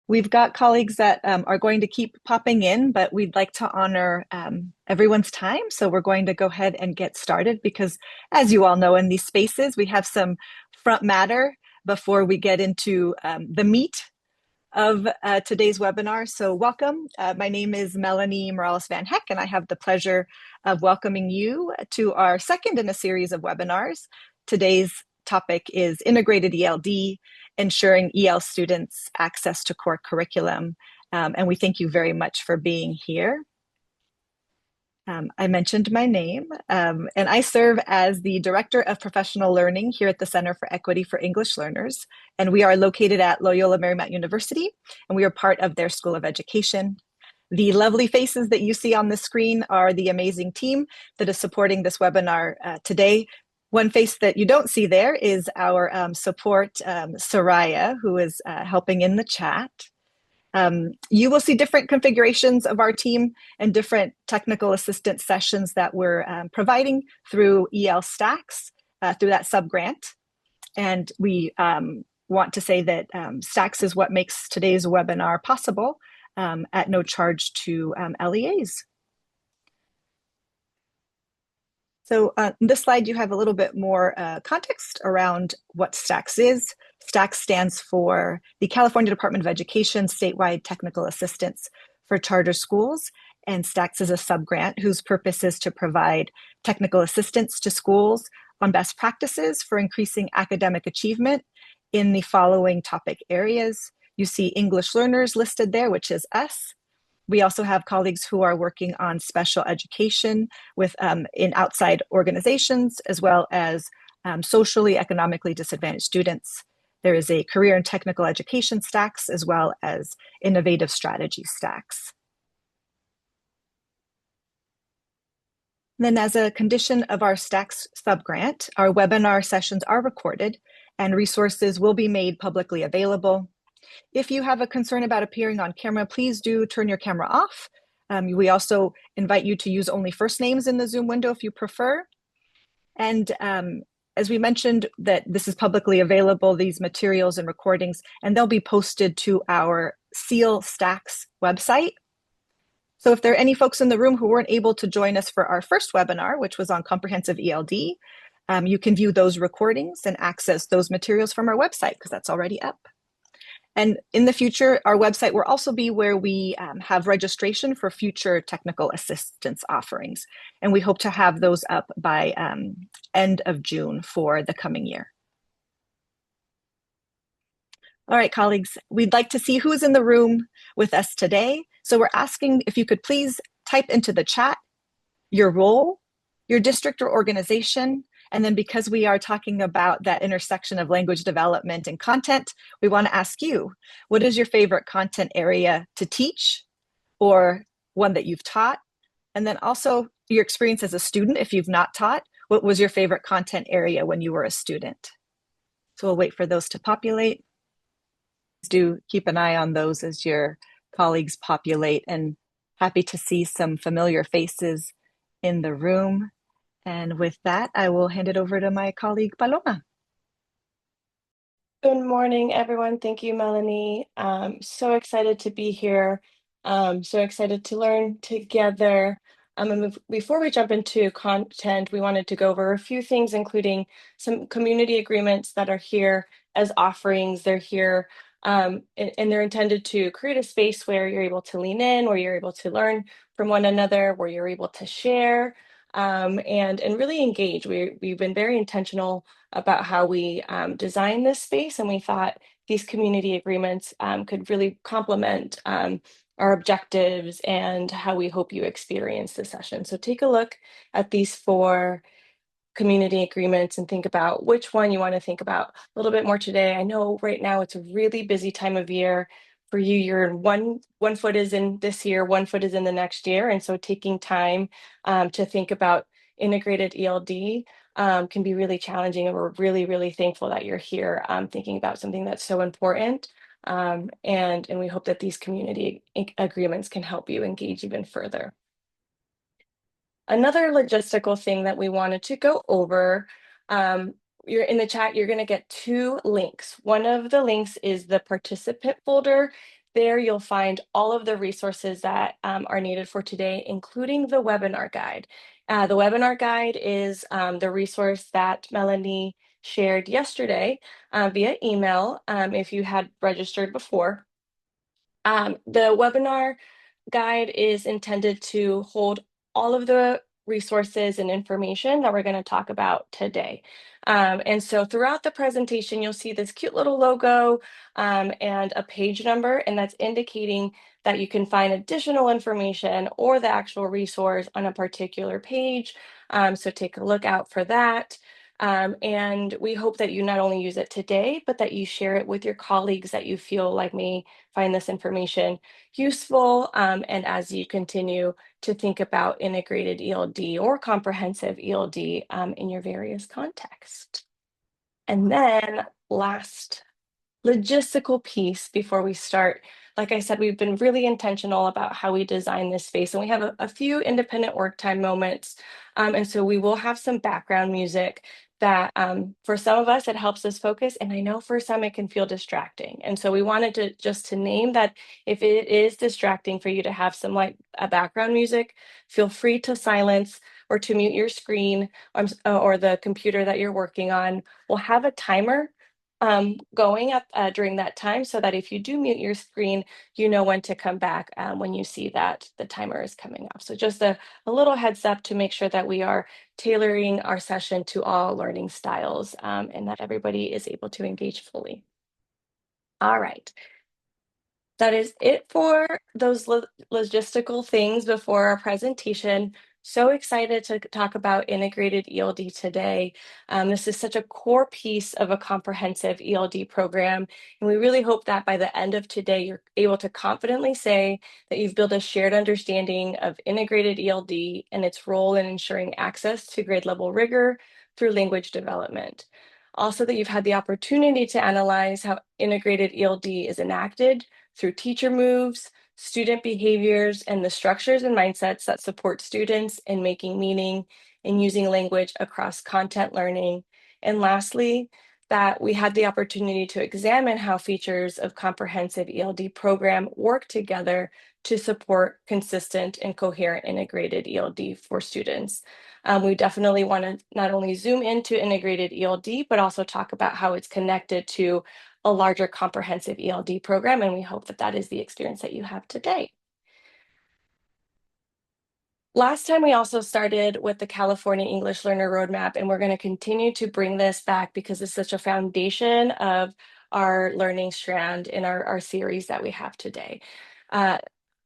We've got colleagues that are going to keep popping in, but we'd like to honor everyone's time. So we're going to go ahead and get started because, as you all know, in these spaces, we have some front matter before we get into the meat of today's webinar. So welcome. My name is Melanie Morales Van Heck, and I have the pleasure of welcoming you to our second in a series of webinars. Today's topic is integrated ELD, ensuring EL students access to core curriculum. And we thank you very much for being here. I mentioned my name, and I serve as the Director of Professional Learning here at the Center for Equity for English Learners, and we are located at Loyola Marymount University, and we are part of their School of Education. The lovely faces that you see on the screen are the amazing team that is supporting this webinar today. One face that you don't see there is our support, Soraya, who is helping in the chat. You will see different configurations of our team and different technical assistance sessions that we're providing through STACS, through that sub-grant. And we want to say that STACS is what makes today's webinar possible at no charge to LEAs. So on this slide, you have a little bit more context around what STACS is. STACS stands for the California Department of Education Statewide Technical Assistance for Charter Schools, and STACS is a sub-grant whose purpose is to provide technical assistance to schools on best practices for increasing academic achievement in the following topic areas. You see English learners listed there, which is us. We also have colleagues who are working on special education with in outside organizations, as well as socially, economically disadvantaged students. There is a career and technical education STACS, as well as innovative strategy STACS. Then as a condition of our STACS subgrant, our webinar sessions are recorded and resources will be made publicly available. If you have a concern about appearing on camera, please do turn your camera off. We also invite you to use only first names in the Zoom window if you prefer. And as we mentioned, that this is publicly available, these materials and recordings, and they'll be posted to our SEAL STACS website. So if there are any folks in the room who weren't able to join us for our first webinar, which was on comprehensive ELD, you can view those recordings and access those materials from our website because that's already up. And in the future, our website will also be where we have registration for future technical assistance offerings. And we hope to have those up by end of June for the coming year. All right, colleagues, we'd like to see who's in the room with us today. So we're asking if you could please type into the chat your role, your district or organization, and then because we are talking about that intersection of language development and content, we want to ask you, what is your favorite content area to teach or one that you've taught? And then also your experience as a student, if you've not taught, what was your favorite content area when you were a student? So we'll wait for those to populate. Do keep an eye on those as your colleagues populate, and happy to see some familiar faces in the room. And with that, I will hand it over to my colleague, Paloma. Good morning, everyone. Thank you, Melanie. So excited to be here. So excited to learn together. And before we jump into content, we wanted to go over a few things, including some community agreements that are here as offerings. They're here and they're intended to create a space where you're able to lean in, where you're able to learn from one another, where you're able to share and really engage. We've been very intentional about how we design this space, and we thought these community agreements could really complement our objectives and how we hope you experience the session. So take a look at these 4 community agreements and think about which one you want to think about a little bit more today. I know right now it's a really busy time of year for you. You're one foot is in this year, one foot is in the next year. And so taking time to think about integrated ELD can be really challenging. And we're really, really thankful that you're here thinking about something that's so important. And we hope that these community agreements can help you engage even further. Another logistical thing that we wanted to go over, you're in the chat, you're going to get 2 links. One of the links is the participant folder There you'll find all of the resources that are needed for today, including the webinar guide. The webinar guide is the resource that Melanie shared yesterday via email if you had registered before. The webinar guide is intended to hold all of the resources and information that we're going to talk about today. And so throughout the presentation, you'll see this cute little logo and a page number, and that's indicating that you can find additional information or the actual resource on a particular page. So take a look out for that. And we hope that you not only use it today, but that you share it with your colleagues that you feel like may find this information useful, and as you continue to think about integrated ELD or comprehensive ELD in your various contexts. And then last logistical piece before we start. Like I said, we've been really intentional about how we design this space, and we have a few independent work time moments. And so we will have some background music that for some of us, it helps us focus. And I know for some it can feel distracting. And so we wanted to just to name that if it is distracting for you to have some like a background music, feel free to silence or to mute your screen or the computer that you're working on. We'll have a timer going up during that time so that if you do mute your screen, you know when to come back when you see that the timer is coming up. So just a little heads up to make sure that we are tailoring our session to all learning styles and that everybody is able to engage fully. All right. That is it for those logistical things before our presentation. So excited to talk about integrated ELD today. This is such a core piece of a comprehensive ELD program, and we really hope that by the end of today, you're able to confidently say that you've built a shared understanding of integrated ELD and its role in ensuring access to grade level rigor through language development. Also, that you've had the opportunity to analyze how integrated ELD is enacted through teacher moves, student behaviors, and the structures and mindsets that support students in making meaning and using language across content learning. And lastly, that we had the opportunity to examine how features of comprehensive ELD program work together to support consistent and coherent integrated ELD for students. We definitely want to not only zoom into integrated ELD, but also talk about how it's connected to a larger comprehensive ELD program, and we hope that that is the experience that you have today. Last time we also started with the California English Learner Roadmap, and we're going to continue to bring this back because it's such a foundation of our learning strand in our series that we have today.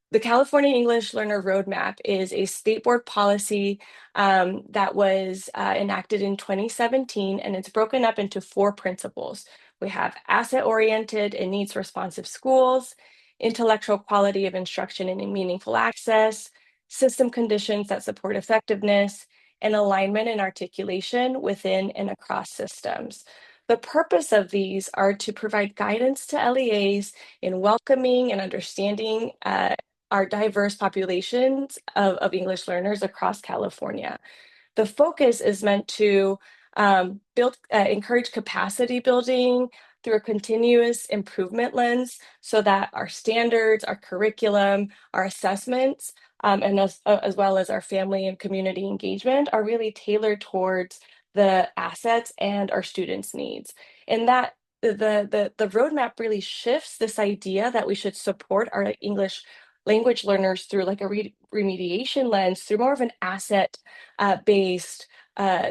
The California English Learner Roadmap is a state board policy that was enacted in 2017, and it's broken up into 4 principles. We have asset-oriented and needs-responsive schools, intellectual quality of instruction and meaningful access, system conditions that support effectiveness, and alignment and articulation within and across systems. The purpose of these are to provide guidance to LEAs in welcoming and understanding our diverse populations of English learners across California. The focus is meant to encourage capacity building through a continuous improvement lens so that our standards, our curriculum, our assessments, and as well as our family and community engagement are really tailored towards the assets and our students' needs. And that the roadmap really shifts this idea that we should support our English language learners through like a remediation lens, through more of an asset based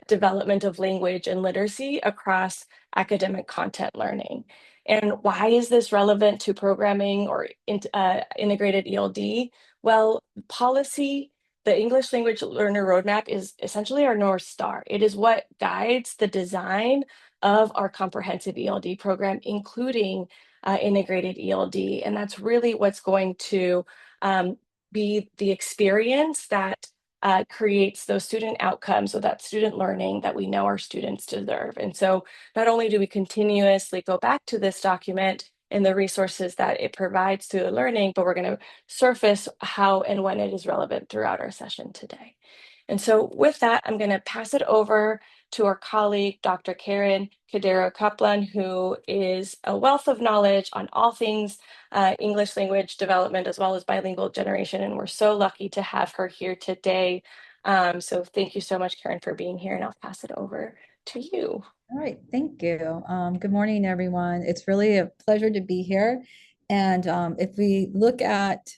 development of language and literacy across academic content learning. And why is this relevant to programming or integrated ELD? Well, policy, the English Language Learner Roadmap is essentially our North Star. It is what guides the design of our comprehensive ELD program, including integrated ELD. And that's really what's going to be the experience that creates those student outcomes or that student learning that we know our students deserve. And so not only do we continuously go back to this document and the resources that it provides to the learning, but we're going to surface how and when it is relevant throughout our session today. And so with that, I'm going to pass it over to our colleague, Dr. Karen Cadero Kaplan, who is a wealth of knowledge on all things English language development as well as bilingual generation. And we're so lucky to have her here today. So thank you so much, Karen, for being here, and I'll pass it over to you. All right, thank you. Good morning, everyone. It's really a pleasure to be here. And if we look at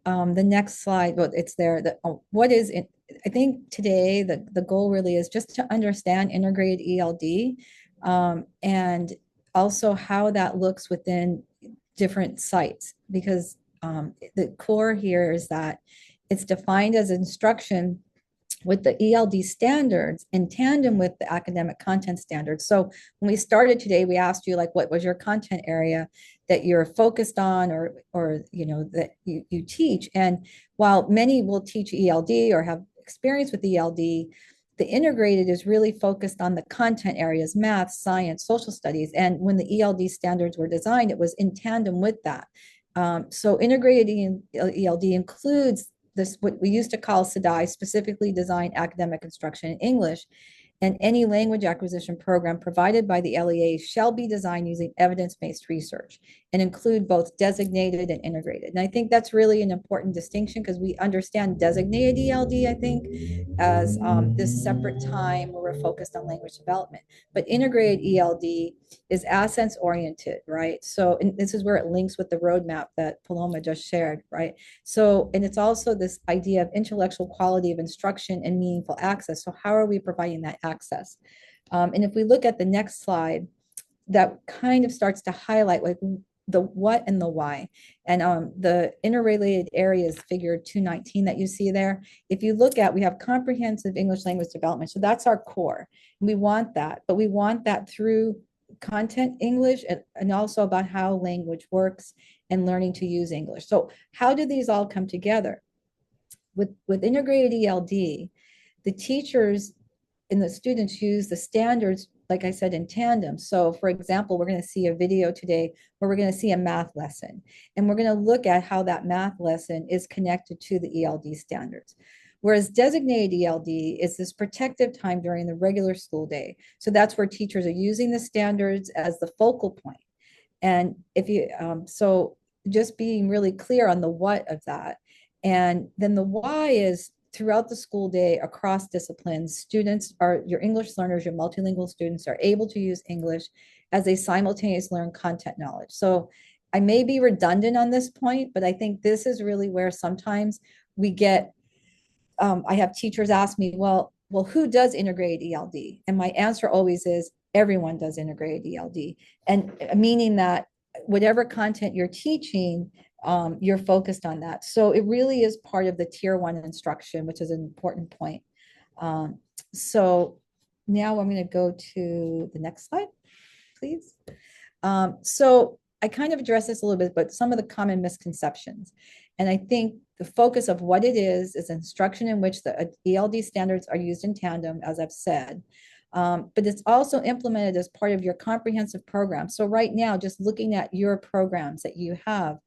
the next slide, well, it's there. What is it? I think today the goal really is just to understand integrated ELD and also how that looks within different sites, because the core here is that it's defined as instruction with the ELD standards in tandem with the academic content standards. So when we started today, we asked you, like, what was your content area that you're focused on, or that you teach? And while many will teach ELD or have experience with ELD, the integrated is really focused on the content areas: math, science, social studies. And when the ELD standards were designed, it was in tandem with that. So integrated ELD includes this, what we used to call SDI, specifically designed academic instruction in English, and any language acquisition program provided by the LEA shall be designed using evidence-based research and include both designated and integrated. And I think that's really an important distinction, because we understand designated ELD, I think, as this separate time where we're focused on language development. But integrated ELD is assets oriented, right? So, and this is where it links with the roadmap that Paloma just shared, right? So, and it's also this idea of intellectual quality of instruction and meaningful access. So how are we providing that access? And if we look at the next slide, that kind of starts to highlight like the what and the why. And the interrelated areas, figure 219 that you see there, if you look at, we have comprehensive English language development. So that's our core. And we want that, but we want that through content English and also about how language works and learning to use English. So how do these all come together? With integrated ELD, the teachers and the students use the standards, like I said, in tandem. So for example, we're going to see a video today where we're going to see a math lesson, and we're going to look at how that math lesson is connected to the ELD standards. Whereas designated ELD is this protective time during the regular school day. So that's where teachers are using the standards as the focal point. And if you, so just being really clear on the what of that. And then the why is throughout the school day across disciplines, students are, your English learners, your multilingual students are able to use English as they simultaneously learn content knowledge. So I may be redundant on this point, but I think this is really where sometimes we get, I have teachers ask me, well, who does integrated ELD? And my answer always is everyone does integrated ELD. And meaning that whatever content you're teaching, you're focused on that. So it really is part of the tier 1 instruction, which is an important point. So now I'm going to go to the next slide, please. So I kind of addressed this a little bit, but some of the common misconceptions. And I think the focus of what it is instruction in which the ELD standards are used in tandem, as I've said. But it's also implemented as part of your comprehensive program. So right now, just looking at your programs that you have,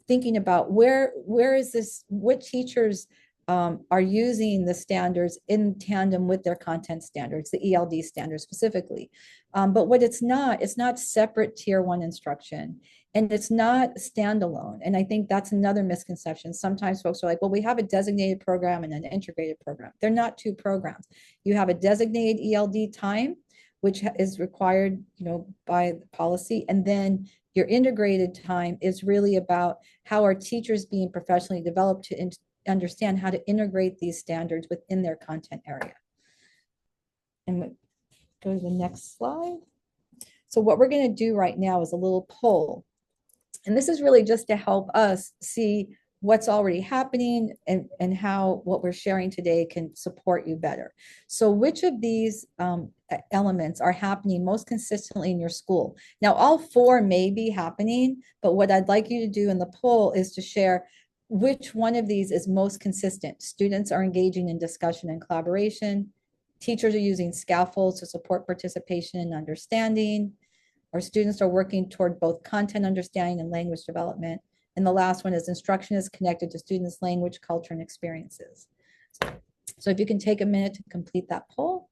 thinking about where is this, what teachers are using the standards in tandem with their content standards, the ELD standards specifically. But what it's not separate tier 1 instruction, and it's not standalone. And I think that's another misconception. Sometimes folks are like, well, we have a designated program and an integrated program. They're not two programs. You have a designated ELD time, which is required, by the policy. And then your integrated time is really about how are teachers being professionally developed to understand how to integrate these standards within their content area. And go to the next slide. So what we're going to do right now is a little poll. And this is really just to help us see what's already happening and how what we're sharing today can support you better. So which of these elements are happening most consistently in your school? Now, all 4 may be happening, but what I'd like you to do in the poll is to share which one of these is most consistent. Students are engaging in discussion and collaboration. Teachers are using scaffolds to support participation and understanding. Our students are working toward both content understanding and language development. And the last one is instruction is connected to students' language, culture, and experiences. So if you can take a minute to complete that poll.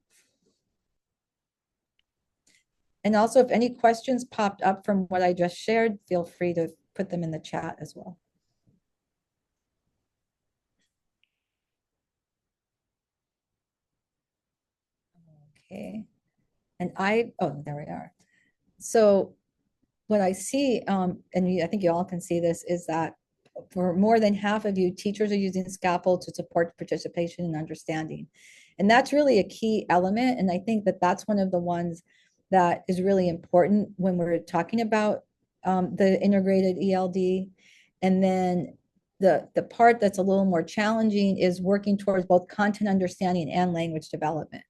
And also, if any questions popped up from what I just shared, feel free to put them in the chat as well. Okay. And oh, there we are. So what I see, and I think you all can see this, is that for more than half of you, teachers are using Scaffold to support participation and understanding. And that's really a key element. And I think that that's one of the ones that is really important when we're talking about the integrated ELD. And then the part that's a little more challenging is working towards both content understanding and language development.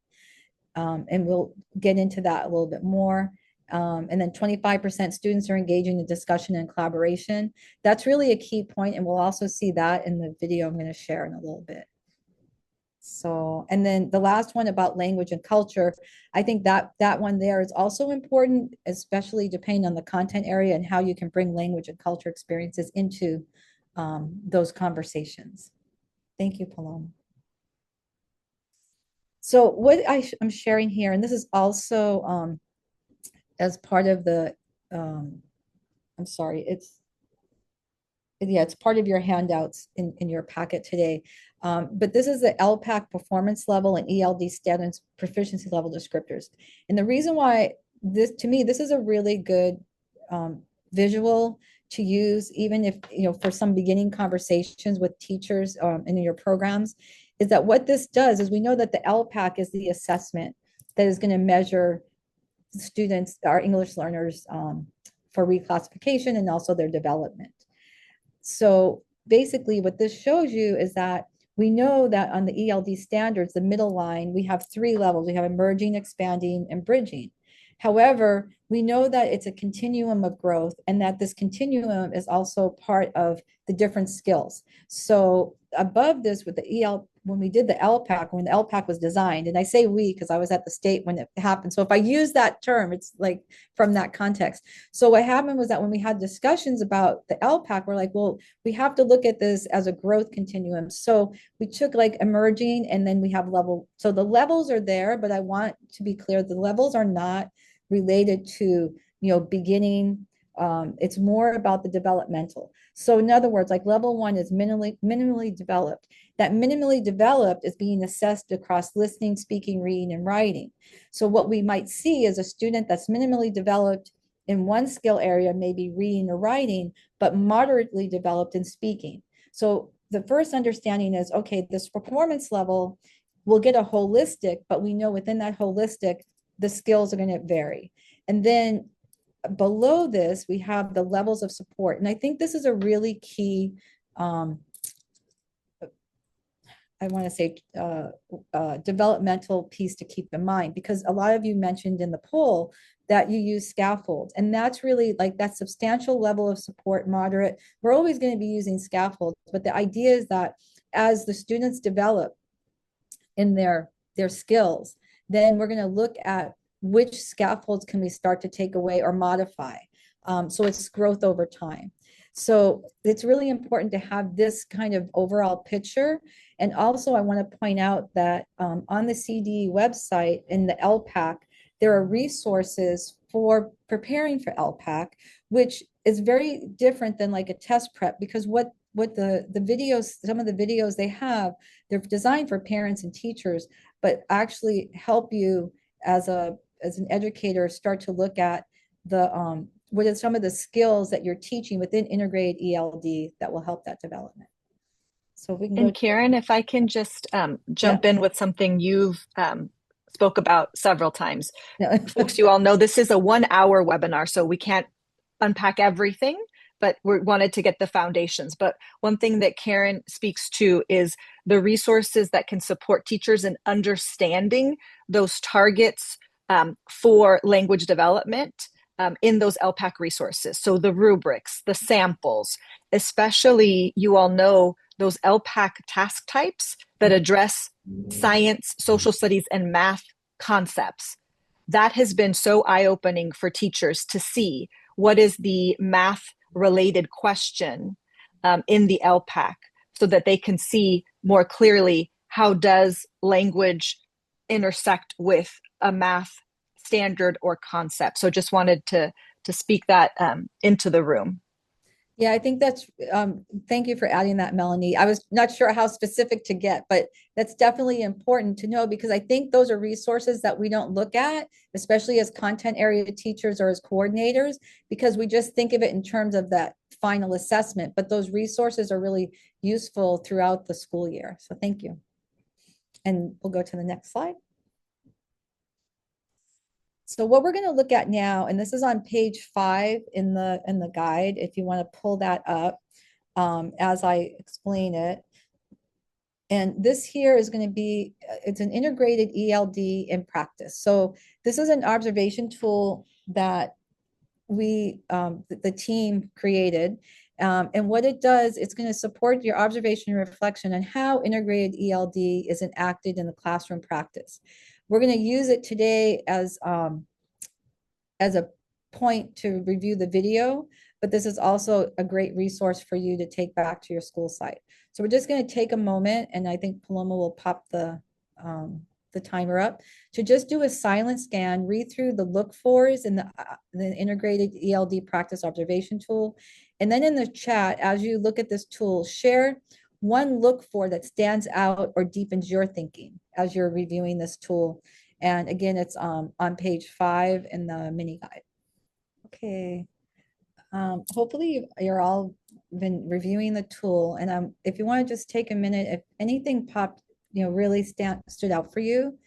And we'll get into that a little bit more. And then 25% students are engaging in discussion and collaboration. That's really a key point, and we'll also see that in the video I'm going to share in a little bit. So, and then the last one about language and culture, I think that one there is also important, especially depending on the content area and how you can bring language and culture experiences into those conversations. Thank you, Paloma. So what I'm sharing here, and this is also as part of the, I'm sorry, it's part of your handouts in your packet today. But this is the LPAC performance level and ELD standards proficiency level descriptors. And the reason why to me, this is a really good visual to use, even if, for some beginning conversations with teachers in your programs, is that what this does is we know that the LPAC is the assessment that is going to measure students, our English learners, for reclassification and also their development. So basically what this shows you is that we know that on the ELD standards, the middle line, we have 3 levels. We have emerging, expanding, and bridging. However, we know that it's a continuum of growth and that this continuum is also part of the different skills. So above this with the EL, when we did the LPAC, when the LPAC was designed, and I say we because I was at the state when it happened. So if I use that term, it's like from that context. So what happened was that when we had discussions about the LPAC, we're like, well, we have to look at this as a growth continuum. So we took like emerging and then we have level. So the levels are there, but I want to be clear, the levels are not related to, beginning. It's more about the developmental. So in other words, like level 1 is minimally developed. That minimally developed is being assessed across listening, speaking, reading, and writing. So what we might see is a student that's minimally developed in one skill area, maybe reading or writing, but moderately developed in speaking. So the first understanding is, okay, this performance level will get a holistic, but we know within that holistic, the skills are going to vary. And then below this, we have the levels of support. And I think this is a really key, I want to say, developmental piece to keep in mind, because a lot of you mentioned in the poll that you use scaffold. And that's really like that substantial level of support, moderate. We're always going to be using scaffolds, but the idea is that as the students develop in their skills, then we're going to look at which scaffolds can we start to take away or modify. So it's growth over time. So it's really important to have this kind of overall picture. And also I want to point out that on the CDE website in the LPAC, there are resources for preparing for LPAC, which is very different than like a test prep, because what the videos, some of the videos they have, they're designed for parents and teachers, but actually help you as an educator start to look at the what are some of the skills that you're teaching within integrated ELD that will help that development. So we can And Karen, if I can just jump in with something you've spoke about several times. Folks, you all know this is a 1-hour webinar, so we can't unpack everything, but we wanted to get the foundations. But one thing that Karen speaks to is the resources that can support teachers in understanding those targets for language development in those LPAC resources. So the rubrics, the samples, especially you all know those LPAC task types that address science, social studies, and math concepts. That has been so eye-opening for teachers to see what is the math-related question in the LPAC, so that they can see more clearly how does language intersect with a math standard or concept. So just wanted to speak that into the room. Yeah, I think that's, thank you for adding that, Melanie. I was not sure how specific to get, but that's definitely important to know because I think those are resources that we don't look at, especially as content area teachers or as coordinators, because we just think of it in terms of that final assessment, but those resources are really useful throughout the school year. So thank you. And we'll go to the next slide. So what we're going to look at now, and this is on page 5 in the guide, if you want to pull that up as I explain it. And this here is going to be, it's an integrated ELD in practice. So this is an observation tool that the team created. And what it does, it's going to support your observation and reflection on how integrated ELD is enacted in the classroom practice. We're going to use it today as a point to review the video, but this is also a great resource for you to take back to your school site. So we're just going to take a moment, and I think Paloma will pop the timer up to just do a silent scan, read through the look-fors in the integrated ELD practice observation tool. And then in the chat, as you look at this tool, share one look-for that stands out or deepens your thinking as you're reviewing this tool. And again, it's on page 5 in the mini guide. Okay. Hopefully you're all been reviewing the tool. And if you want to just take a minute, if anything popped, really stood out for you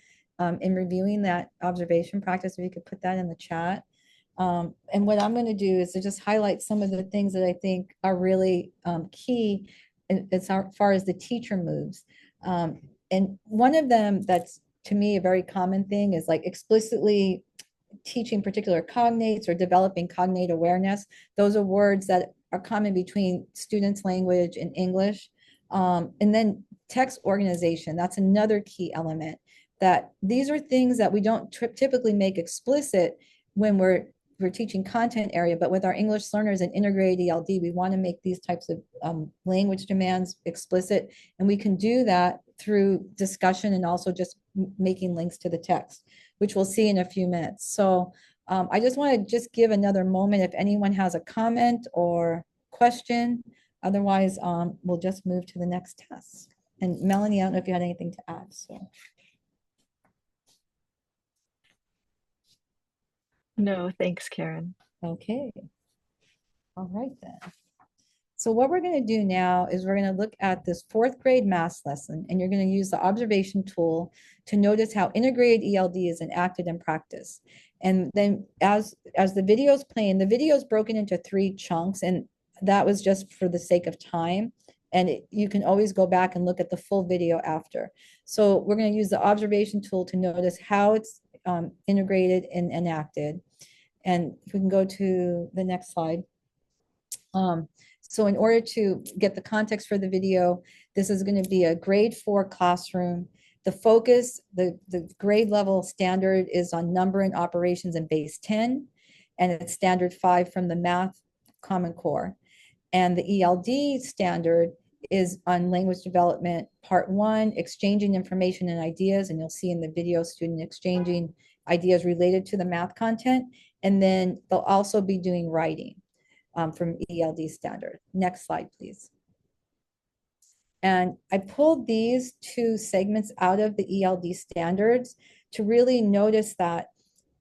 in reviewing that observation practice, if you could put that in the chat. And what I'm going to do is to just highlight some of the things that I think are really key as far as the teacher moves. And one of them that's, to me, a very common thing is like explicitly teaching particular cognates or developing cognate awareness. Those are words that are common between students' language and English. And then text organization, that's another key element, that these are things that we don't typically make explicit when we're teaching content area, but with our English learners and integrated ELD, we want to make these types of language demands explicit. And we can do that through discussion and also just making links to the text, which we'll see in a few minutes. So I just want to just give another moment if anyone has a comment or question. Otherwise, we'll just move to the next task. And Melanie, I don't know if you had anything to add. So. No, thanks, Karen. Okay. All right then. So what we're going to do now is we're going to look at this 4th grade math lesson, and you're going to use the observation tool to notice how integrated ELD is enacted in practice. And then as the video is playing, the video is broken into 3 chunks, and that was just for the sake of time. And you can always go back and look at the full video after. So we're going to use the observation tool to notice how it's integrated and enacted. And if we can go to the next slide. So in order to get the context for the video, this is going to be a grade 4 classroom. The focus, the grade level standard is on number and operations in base 10, and it's standard 5 from the math Common Core. And the ELD standard is on language development part 1, exchanging information and ideas, and you'll see in the video student exchanging ideas related to the math content. And then they'll also be doing writing from ELD standard. Next slide, please. And I pulled these 2 segments out of the ELD standards to really notice that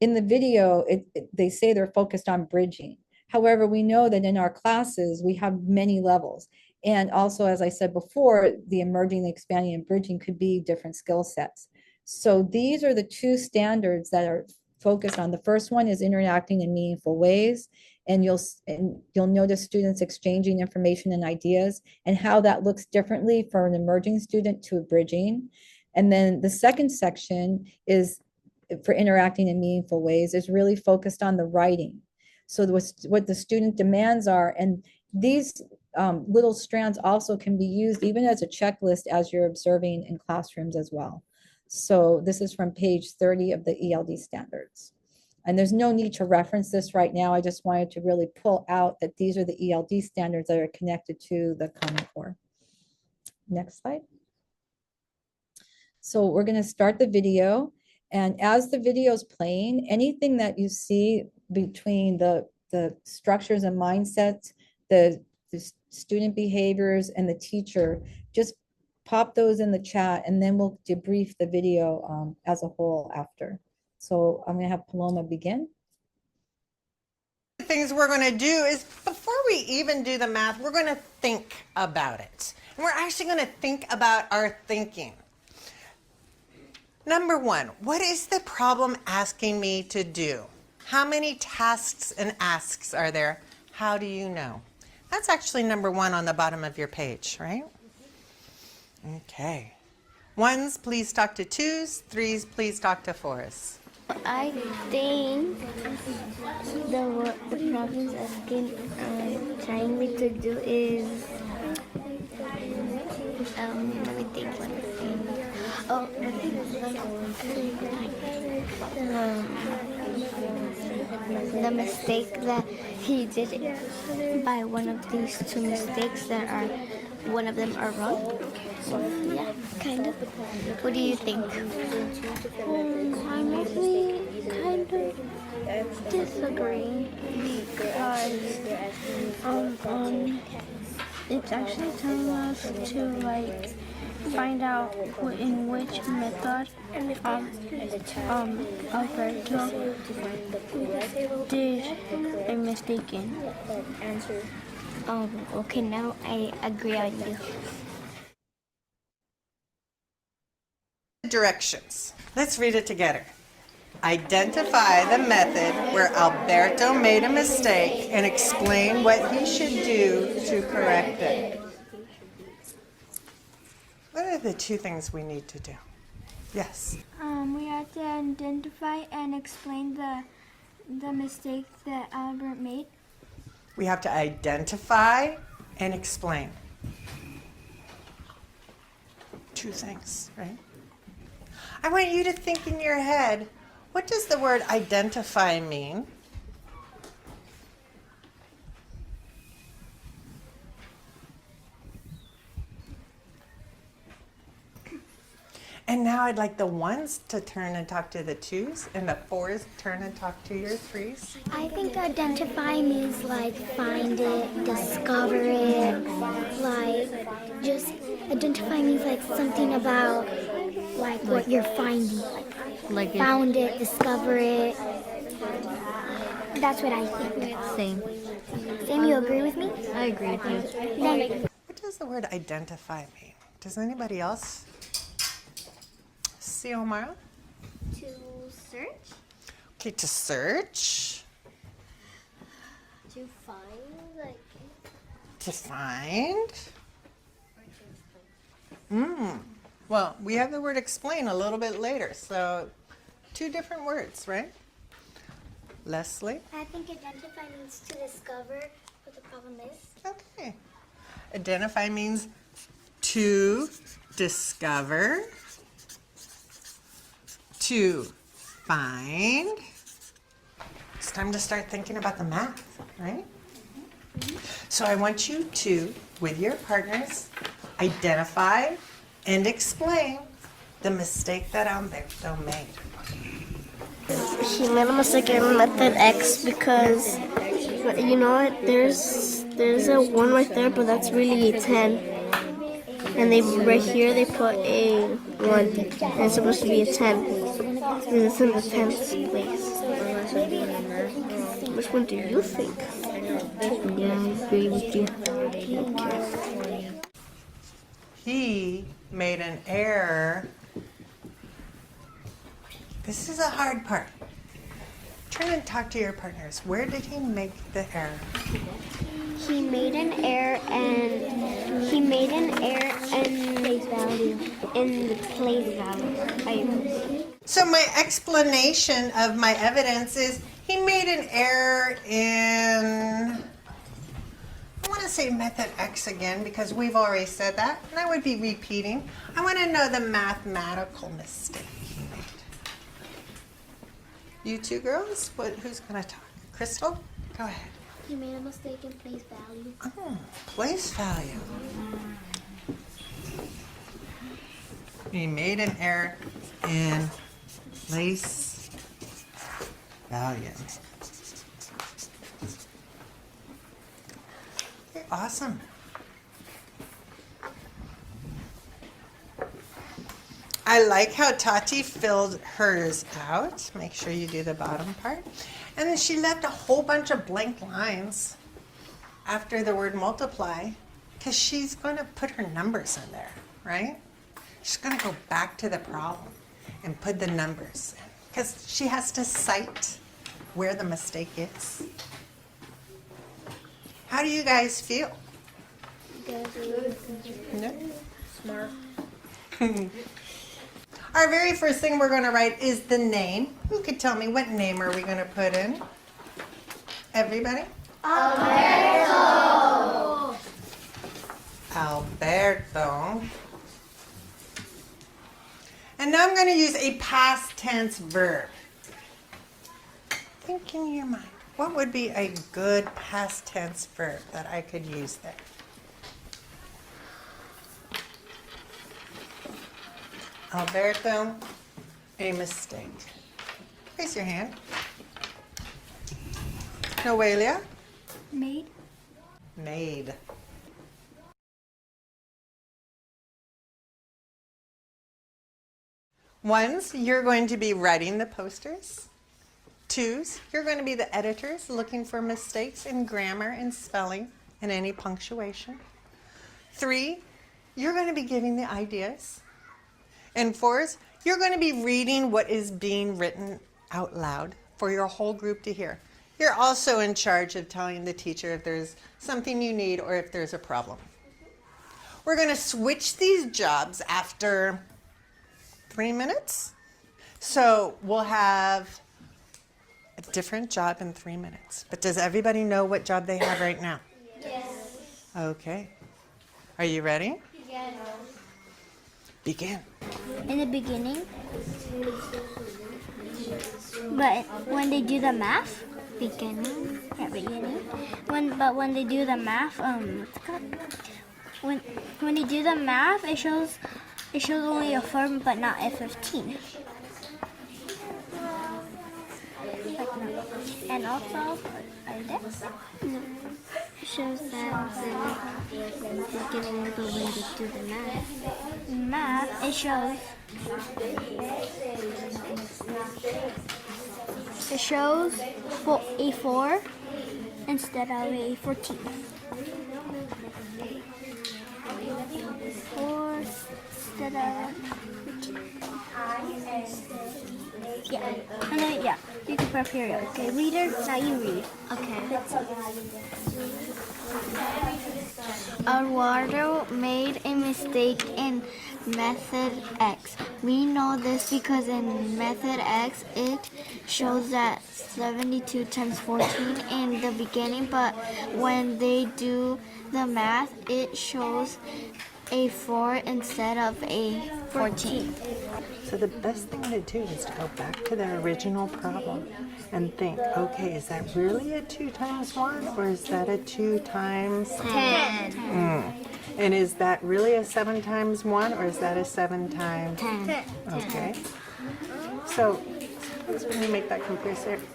in the video, they say they're focused on bridging. However, we know that in our classes, we have many levels. And also, as I said before, the emerging, the expanding, and bridging could be different skill sets. So these are the 2 standards that are focused on. The first one is interacting in meaningful ways. And you'll notice students exchanging information and ideas and how that looks differently for an emerging student to a bridging. And then the second section is for interacting in meaningful ways is really focused on the writing. So what the student demands are, and these little strands also can be used even as a checklist as you're observing in classrooms as well. So this is from page 30 of the ELD standards. And there's no need to reference this right now. I just wanted to really pull out that these are the ELD standards that are connected to the Common Core. Next slide. So we're going to start the video. And as the video is playing, anything that you see between the structures and mindsets, the student behaviors and the teacher, just pop those in the chat and then we'll debrief the video as a whole after. So I'm gonna have Paloma begin. Things we're going to do is before we even do the math, we're going to think about it. And we're actually going to think about our thinking. Number one, what is the problem asking me to do? How many tasks and asks are there? How do you know? That's actually number one on the bottom of your page, right? Okay. Ones, please talk to twos. Threes, please talk to fours. I think the problems asking trying me to do is let me think. Oh, the mistake that he did by one of these two mistakes that are one of them are wrong. So yeah, kind of. What do you think? I'm actually kind of disagree because it's actually telling us to like find out in which method Alberto did a mistake in. Okay, now I agree on you. Directions. Let's read it together. Identify the method where Alberto made a mistake and explain what he should do to correct it. What are the two things we need to do? Yes. We have to identify and explain the mistake that Albert made. We have to identify and explain. Two things, right? I want you to think in your head, what does the word identify mean? And now I'd like the ones to turn and talk to the twos, and the fours turn and talk to your threes. I think identify means like find it, discover it, like just identify means like something about like what you're finding. Like found it, discover it. That's what I think. Same. Same, you agree with me? I agree with you. Then What does the word identify mean? Does anybody else see, Omara? to search, Okay, to search, to find, like to find. Well, we have the word explain a little bit later, so two different words, right? Leslie? I think identify means to discover what the problem is. Okay. Identify means to discover, to find. It's time to start thinking about the math, right? So I want you to, with your partners, identify and explain the mistake that Alberto made. He made a mistake in method X because, you know what, there's a 1 right there, but that's really a 10. And they right here they put a 1, and it's supposed to be a 10. And it's in the 10th place. Which one do you think? Yeah, I agree with you. He made an error. This is a hard part. Turn and talk to your partners. Where did he make the error? He made an error in place value. In the place value. So my explanation of my evidence is he made an error in, I want to say method X again because we've already said that, and I would be repeating. I want to know the mathematical mistake he made. You two girls, who's going to talk? Crystal, go ahead. He made a mistake in place value. Oh, place value. He made an error in place value. Okay, awesome. I like how Tati filled hers out. Make sure you do the bottom part. And then she left a whole bunch of blank lines after the word multiply because she's going to put her numbers in there, right? She's going to go back to the problem and put the numbers in because she has to cite where the mistake is. How do you guys feel? Good. No? Smart. Our very first thing we're going to write is the name. Who could tell me what name are we going to put in? Everybody? Alberto. Alberto. And now I'm going to use a past tense verb. Think in your mind, what would be a good past tense verb that I could use there? Alberto, a mistake. Raise your hand. Noelia? Made. Made. Ones, you're going to be writing the posters. Twos, you're going to be the editors looking for mistakes in grammar and spelling and any punctuation. Three, you're going to be giving the ideas. And fours, you're going to be reading what is being written out loud for your whole group to hear. You're also in charge of telling the teacher if there's something you need or if there's a problem. We're going to switch these jobs after 3 minutes. So we'll have a different job in 3 minutes. But does everybody know what job they have right now? Yes. Okay. Are you ready? Yes. Begin. In the beginning. But when they do the math, beginning. Yeah, beginning. When they do the math, what's it called? When they do the math, it shows only a 4 but not a 15. And also, Shows that the beginning of the way to do the math. it shows a 4 instead of a 14. 4 instead of 14. Yeah, and then you can prep period. Okay, reader, now you read. Okay. Eduardo made a mistake in method X. We know this because in method X it shows that 72 times 14 in the beginning, but when they do the math it shows a 4 instead of a 14. So the best thing to do is to go back to the original problem and think, okay, is that really a 2 times 1 or is that a 2 times 10. And is that really a 7 times 1 or is that a 7 times 10. Okay. So sometimes when you make that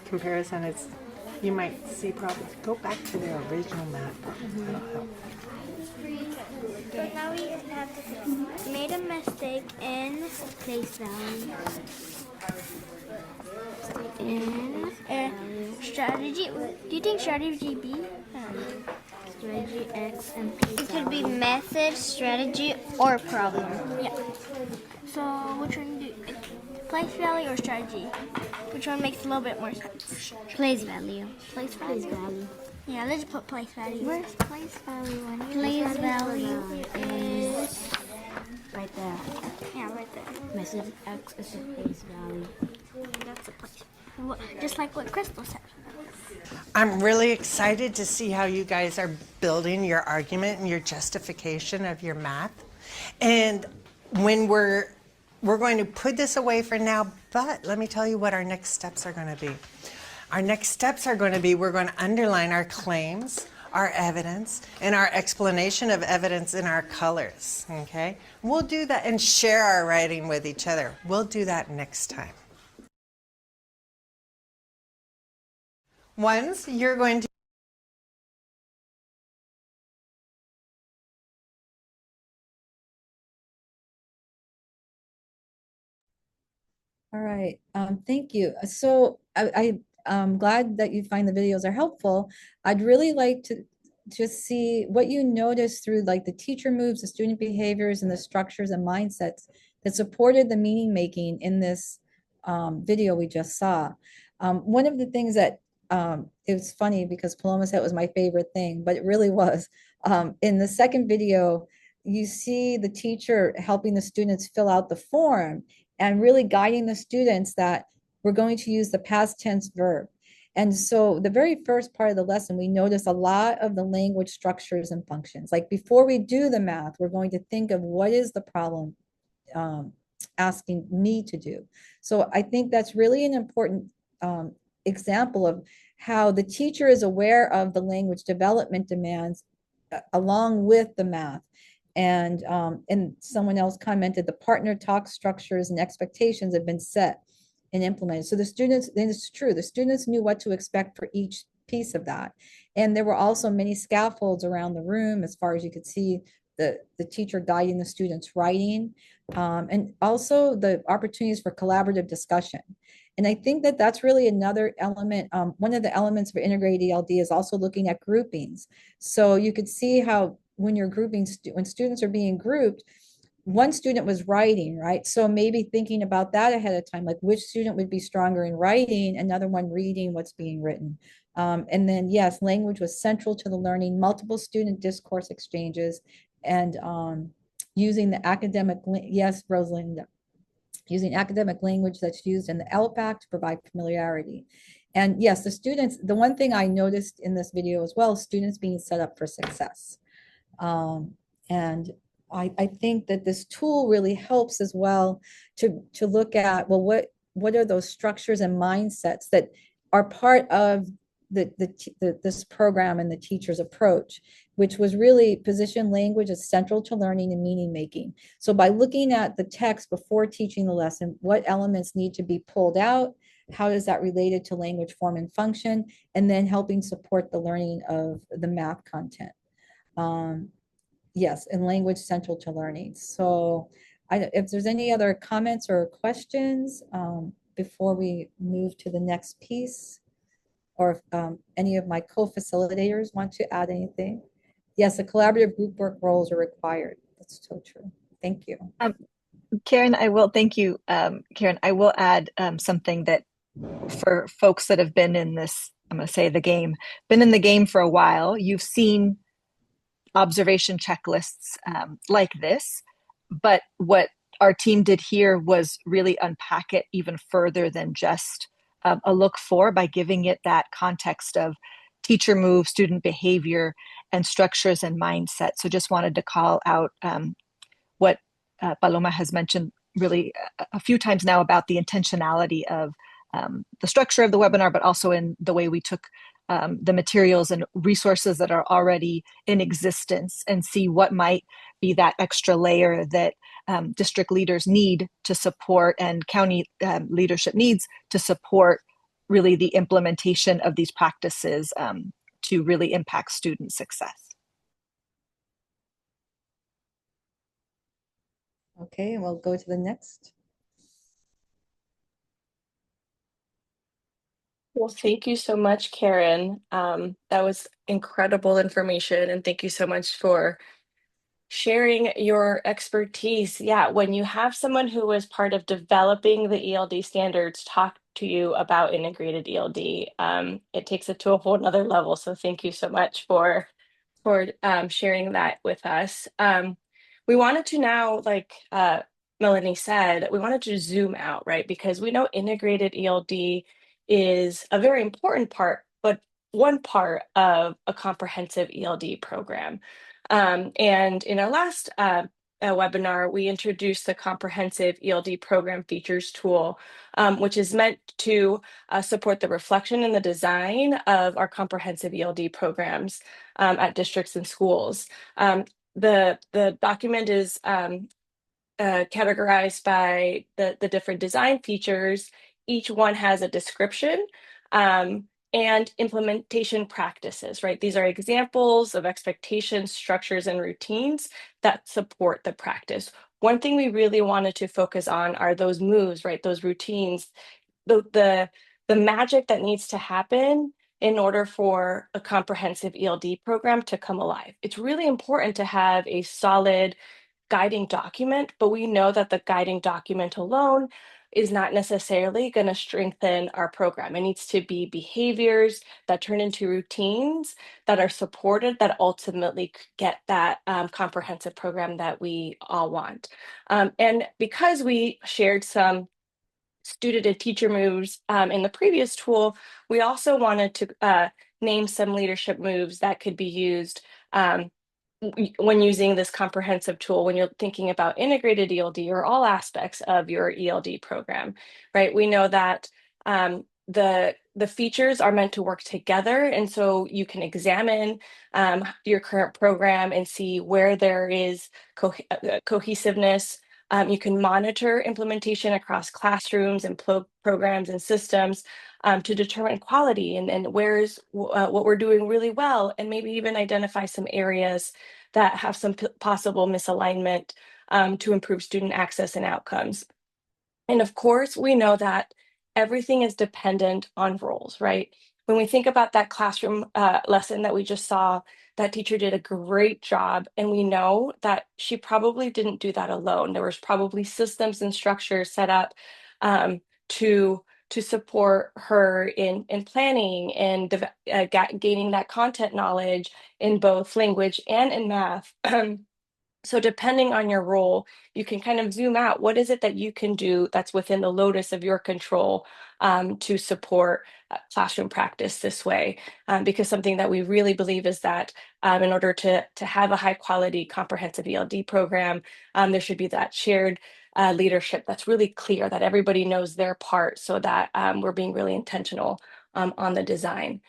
comparison, it's you might see problems. Go back to the original math problem. That'll help. So now we have made a mistake in place value. In strategy. Do you think strategy B? Strategy X and P. It could be method, strategy, or problem. Yeah. So which one do you, place value or strategy? Which one makes a little bit more sense? Place value. Place value. Yeah, let's put place value. Where's place value? Place value is Right there. yeah, right there. Message X is a place value. That's a place. Just like what Crystal said. I'm really excited to see how you guys are building your argument and your justification of your math. And when we're going to put this away for now, but let me tell you what our next steps are going to be. Our next steps are going to be we're going to underline our claims, our evidence, and our explanation of evidence in our colors, okay? We'll do that and share our writing with each other. We'll do that next time. ones. You're going to All right, thank you. So I'm glad that you find the videos are helpful. I'd really like to just see what you notice through like the teacher moves, the student behaviors, and the structures and mindsets that supported the meaning making in this video we just saw. One of the things that it was funny because Paloma said it was my favorite thing, but it really was. In the second video, you see the teacher helping the students fill out the form and really guiding the students that we're going to use the past tense verb. And so the very first part of the lesson, we notice a lot of the language structures and functions. Like before we do the math, we're going to think of what is the problem asking me to do. So I think that's really an important example of how the teacher is aware of the language development demands along with the math. And someone else commented the partner talk structures and expectations have been set and implemented. So the students, and it's true, the students knew what to expect for each piece of that. And there were also many scaffolds around the room as far as you could see the teacher guiding the students writing, and also the opportunities for collaborative discussion. And I think that that's really another element. One of the elements for integrated ELD is also looking at groupings. So you could see how when you're grouping, when students are being grouped, one student was writing, right? So maybe thinking about that ahead of time, like which student would be stronger in writing, another one reading what's being written. And then, yes, language was central to the learning, multiple student discourse exchanges, and using the academic, yes, Rosalind, using academic language that's used in the LPAC to provide familiarity. And yes, the students, the one thing I noticed in this video as well, students being set up for success. And I think that this tool really helps as well to look at, well, what are those structures and mindsets that are part of this program and the teacher's approach, which was really position language as central to learning and meaning making. So by looking at the text before teaching the lesson, what elements need to be pulled out, how is that related to language form and function, and then helping support the learning of the math content. Yes, and language central to learning. So if there's any other comments or questions before we move to the next piece, or if any of my co-facilitators want to add anything. Yes, the collaborative group work roles are required. That's so true. Thank you. Karen, I will thank you. Karen, I will add something that for folks that have been in this, I'm going to say the game, been in the game for a while, you've seen observation checklists like this, but what our team did here was really unpack it even further than just a look for by giving it that context of teacher move, student behavior, and structures and mindset. So just wanted to call out what Paloma has mentioned really a few times now about the intentionality of the structure of the webinar, but also in the way we took the materials and resources that are already in existence and see what might be that extra layer that district leaders need to support and county leadership needs to support really the implementation of these practices to really impact student success. Okay, and we'll go to the next. Well, thank you so much, Karen. That was incredible information, and thank you so much for sharing your expertise. Yeah, when you have someone who was part of developing the ELD standards talk to you about integrated ELD, it takes it to a whole nother level. So thank you so much for sharing that with us. We wanted to now, like Melanie said, we wanted to zoom out, right? Because we know integrated ELD is a very important part, but one part of a comprehensive ELD program. And in our last webinar, we introduced the comprehensive ELD program features tool, which is meant to support the reflection and the design of our comprehensive ELD programs at districts and schools. The document is categorized by the different design features. Each one has a description, and implementation practices, right? These are examples of expectations, structures, and routines that support the practice. One thing we really wanted to focus on are those moves, right? Those routines, the magic that needs to happen in order for a comprehensive ELD program to come alive. It's really important to have a solid guiding document, but we know that the guiding document alone is not necessarily going to strengthen our program. It needs to be behaviors that turn into routines that are supported, that ultimately get that comprehensive program that we all want. And because we shared some student and teacher moves in the previous tool, we also wanted to name some leadership moves that could be used when using this comprehensive tool, when you're thinking about integrated ELD or all aspects of your ELD program, right? We know that the features are meant to work together, and so you can examine your current program and see where there is cohesiveness. You can monitor implementation across classrooms and programs and systems to determine quality and where's what we're doing really well, and maybe even identify some areas that have some possible misalignment to improve student access and outcomes. And of course, we know that everything is dependent on roles, right? When we think about that classroom lesson that we just saw, that teacher did a great job. And we know that she probably didn't do that alone. There was probably systems and structures set up to support her in planning and gaining that content knowledge in both language and in math. So depending on your role, you can kind of zoom out. What is it that you can do that's within the locus of your control to support classroom practice this way? Because something that we really believe is that in order to have a high quality comprehensive ELD program, there should be that shared leadership that's really clear, that everybody knows their part, so that we're being really intentional on the design.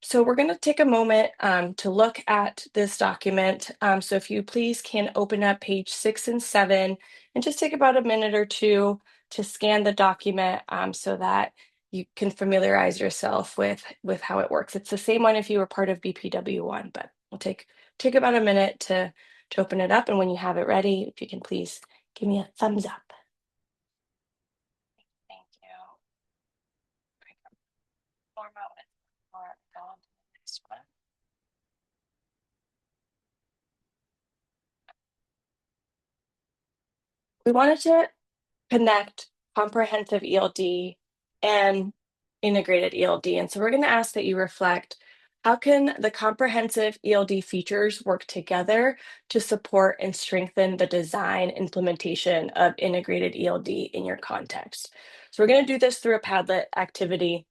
So we're going to take a moment to look at this document. So if you please can open up page 6 and 7 and just take about a minute or two to scan the document so that you can familiarize yourself with how it works. It's the same one if you were part of BPW 1, but we'll take about a minute to open it up. And when you have it ready, if you can please give me a thumbs up. Thank you. More moment. Or go on to the next one. We wanted to connect comprehensive ELD and integrated ELD. And so we're going to ask that you reflect, how can the comprehensive ELD features work together to support and strengthen the design implementation of integrated ELD in your context? So we're going to do this through a Padlet activity.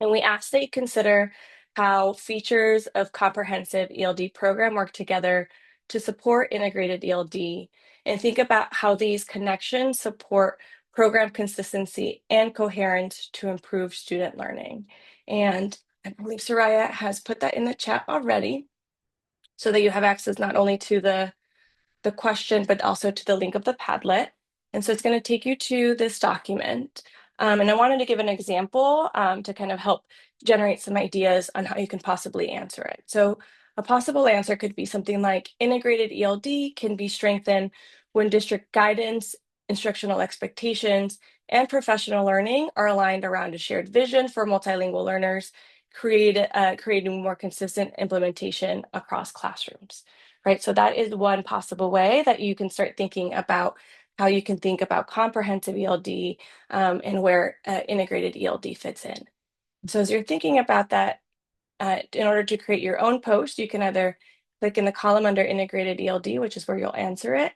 And we ask that you consider how features of comprehensive ELD program work together to support integrated ELD, and think about how these connections support program consistency and coherence to improve student learning. And I believe Soraya has put that in the chat already, so that you have access not only to the question, but also to the link of the Padlet. And so it's going to take you to this document. And I wanted to give an example to kind of help generate some ideas on how you can possibly answer it. So a possible answer could be something like, integrated ELD can be strengthened when district guidance, instructional expectations, and professional learning are aligned around a shared vision for multilingual learners, creating more consistent implementation across classrooms. Right, so that is one possible way that you can start thinking about how you can think about comprehensive ELD and where integrated ELD fits in. So as you're thinking about that, in order to create your own post, you can either click in the column under integrated ELD, which is where you'll answer it.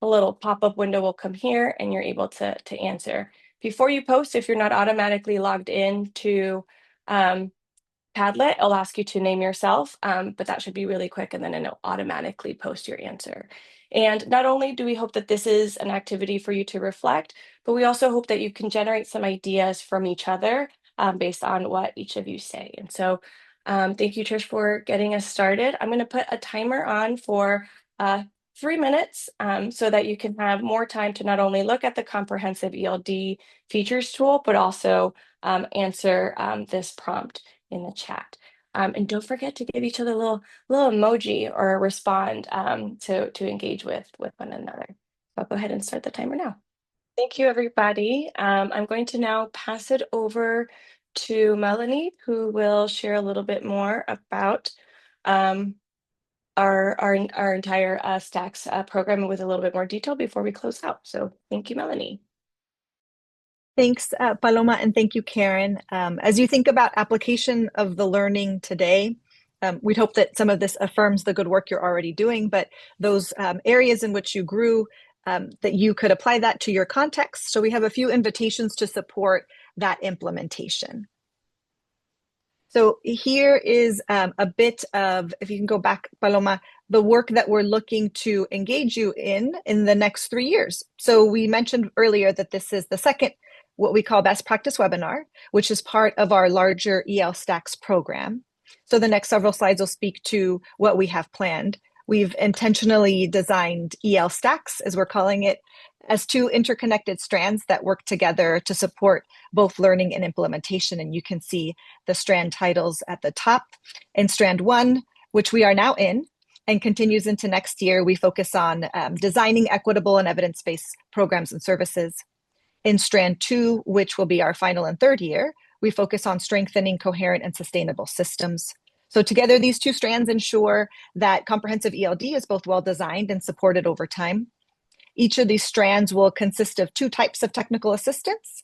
A little pop-up window will come here and you're able to answer. Before you post, if you're not automatically logged in to Padlet, it'll ask you to name yourself, but that should be really quick, and then it'll automatically post your answer. And not only do we hope that this is an activity for you to reflect, but we also hope that you can generate some ideas from each other based on what each of you say. And so thank you, Trish, for getting us started. I'm going to put a timer on for 3 minutes so that you can have more time to not only look at the comprehensive ELD features tool, but also answer this prompt. in the chat. And don't forget to give each other a little emoji or respond to engage with one another. I'll go ahead and start the timer now. Thank you, everybody. I'm going to now pass it over to Melanie, who will share a little bit more about our entire STACS program with a little bit more detail before we close out. So thank you, Melanie. Thanks, Paloma, and thank you, Karen. As you think about application of the learning today, we'd hope that some of this affirms the good work you're already doing, but those areas in which you grew, that you could apply that to your context. So we have a few invitations to support that implementation. So here is a bit of, if you can go back, Paloma, the work that we're looking to engage you in the next 3 years. So we mentioned earlier that this is the second, what we call best practice webinar, which is part of our larger EL STACS program. So the next several slides will speak to what we have planned. We've intentionally designed EL STACS, as we're calling it, as two interconnected strands that work together to support both learning and implementation. And you can see the strand titles at the top. In strand 1, which we are now in and continues into next year, we focus on designing equitable and evidence-based programs and services. In strand 2, which will be our final and third year, we focus on strengthening coherent and sustainable systems. So together, these two strands ensure that comprehensive ELD is both well-designed and supported over time. Each of these strands will consist of 2 types of technical assistance.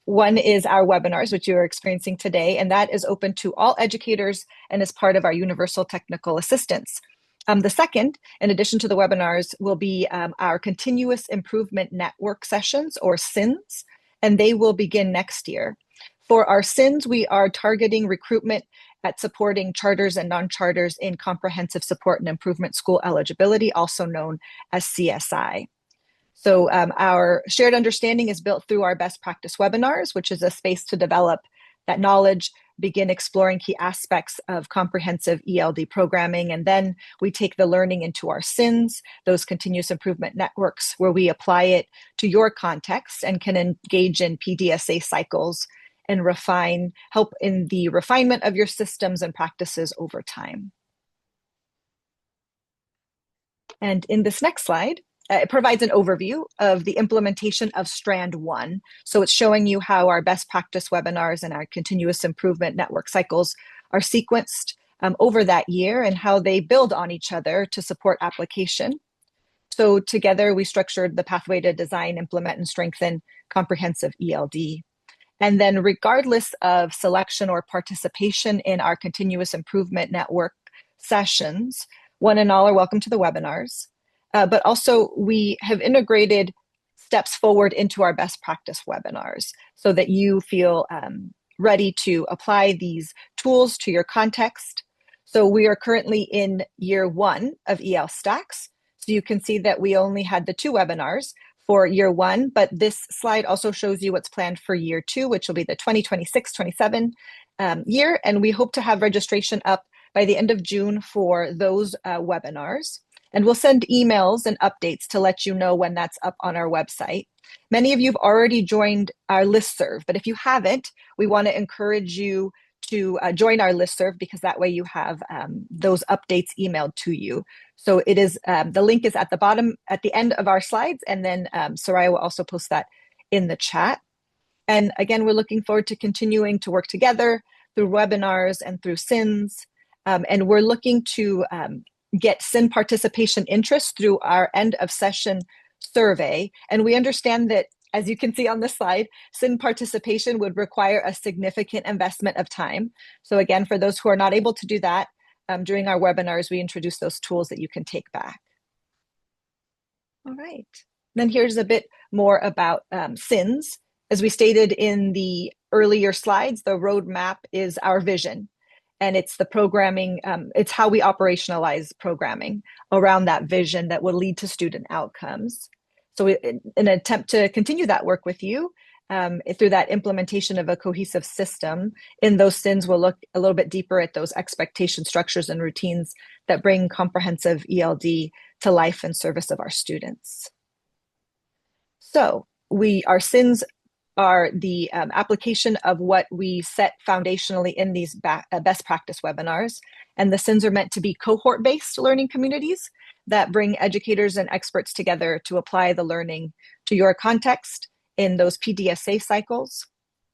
One is our webinars, which you are experiencing today, and that is open to all educators and is part of our universal technical assistance. The second, in addition to the webinars, will be our continuous improvement network sessions, or SINs, and they will begin next year. For our SINs, we are targeting recruitment at supporting charters and non-charters in comprehensive support and improvement school eligibility, also known as CSI. So our shared understanding is built through our best practice webinars, which is a space to develop that knowledge, begin exploring key aspects of comprehensive ELD programming, and then we take the learning into our SINs, those continuous improvement networks, where we apply it to your context and can engage in PDSA cycles and help in the refinement of your systems and practices over time. And in this next slide, it provides an overview of the implementation of strand 1. So it's showing you how our best practice webinars and our continuous improvement network cycles are sequenced over that year and how they build on each other to support application. So together we structured the pathway to design, implement, and strengthen comprehensive ELD. And then regardless of selection or participation in our continuous improvement network sessions, one and all are welcome to the webinars. But also we have integrated steps forward into our best practice webinars so that you feel ready to apply these tools to your context. So we are currently in year 1 of EL STACS. So you can see that we only had the 2 webinars for year 1, but this slide also shows you what's planned for year 2, which will be the 2026-27 year. And we hope to have registration up by the end of June for those webinars. And we'll send emails and updates to let you know when that's up on our website. Many of you have already joined our listserv, but if you haven't, we want to encourage you to join our listserv, because that way you have those updates emailed to you. So it is, the link is at the bottom, at the end of our slides, and then Soraya will also post that in the chat. And again, we're looking forward to continuing to work together through webinars and through SINs. And we're looking to get SIN participation interest through our end of session survey. And we understand that, as you can see on this slide, SIN participation would require a significant investment of time. So again, for those who are not able to do that, during our webinars, we introduce those tools that you can take back. All right. Then here's a bit more about SINs. As we stated in the earlier slides, the roadmap is our vision. And it's the programming, it's how we operationalize programming around that vision that will lead to student outcomes. So in an attempt to continue that work with you, through that implementation of a cohesive system, in those SINs, we'll look a little bit deeper at those expectation structures and routines that bring comprehensive ELD to life and service of our students. So our SINs are the application of what we set foundationally in these best practice webinars. And the SINs are meant to be cohort-based learning communities that bring educators and experts together to apply the learning to your context in those PDSA cycles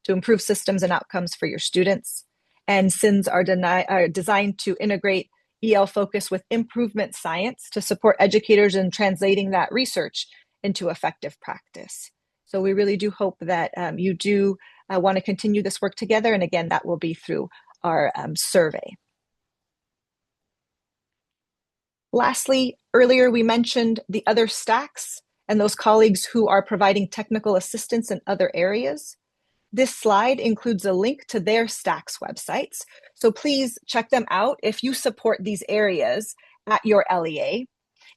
to improve systems and outcomes for your students. And SINs are designed to integrate EL focus with improvement science to support educators in translating that research into effective practice. So we really do hope that you do want to continue this work together. And again, that will be through our survey. Lastly, earlier we mentioned the other STACS and those colleagues who are providing technical assistance in other areas. This slide includes a link to their STACS websites. So please check them out if you support these areas at your LEA.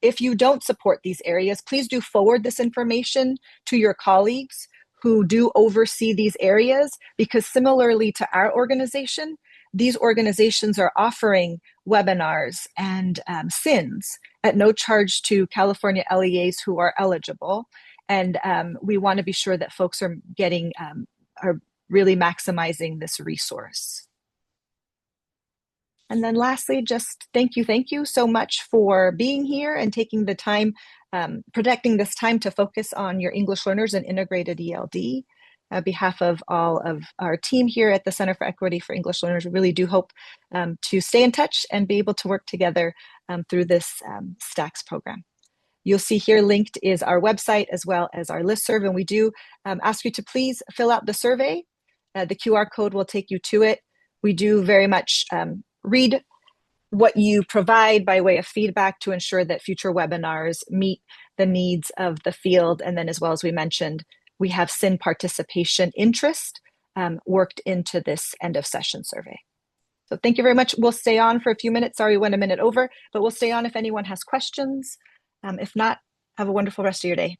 If you don't support these areas, please do forward this information to your colleagues who do oversee these areas, because similarly to our organization, these organizations are offering webinars and SINs at no charge to California LEAs who are eligible. And we want to be sure that folks are getting, are really maximizing this resource. And then lastly, just thank you so much for being here and taking the time, protecting this time to focus on your English learners and integrated ELD. On behalf of all of our team here at the Center for Equity for English Learners, we really do hope to stay in touch and be able to work together through this STACS program. You'll see here linked is our website as well as our listserv, and we do ask you to please fill out the survey. The QR code will take you to it. We do very much read what you provide by way of feedback to ensure that future webinars meet the needs of the field. And then, as well as we mentioned, we have SIN participation interest worked into this end of session survey. So thank you very much. We'll stay on for a few minutes. Sorry, we went a minute over, but we'll stay on if anyone has questions. If not, have a wonderful rest of your day.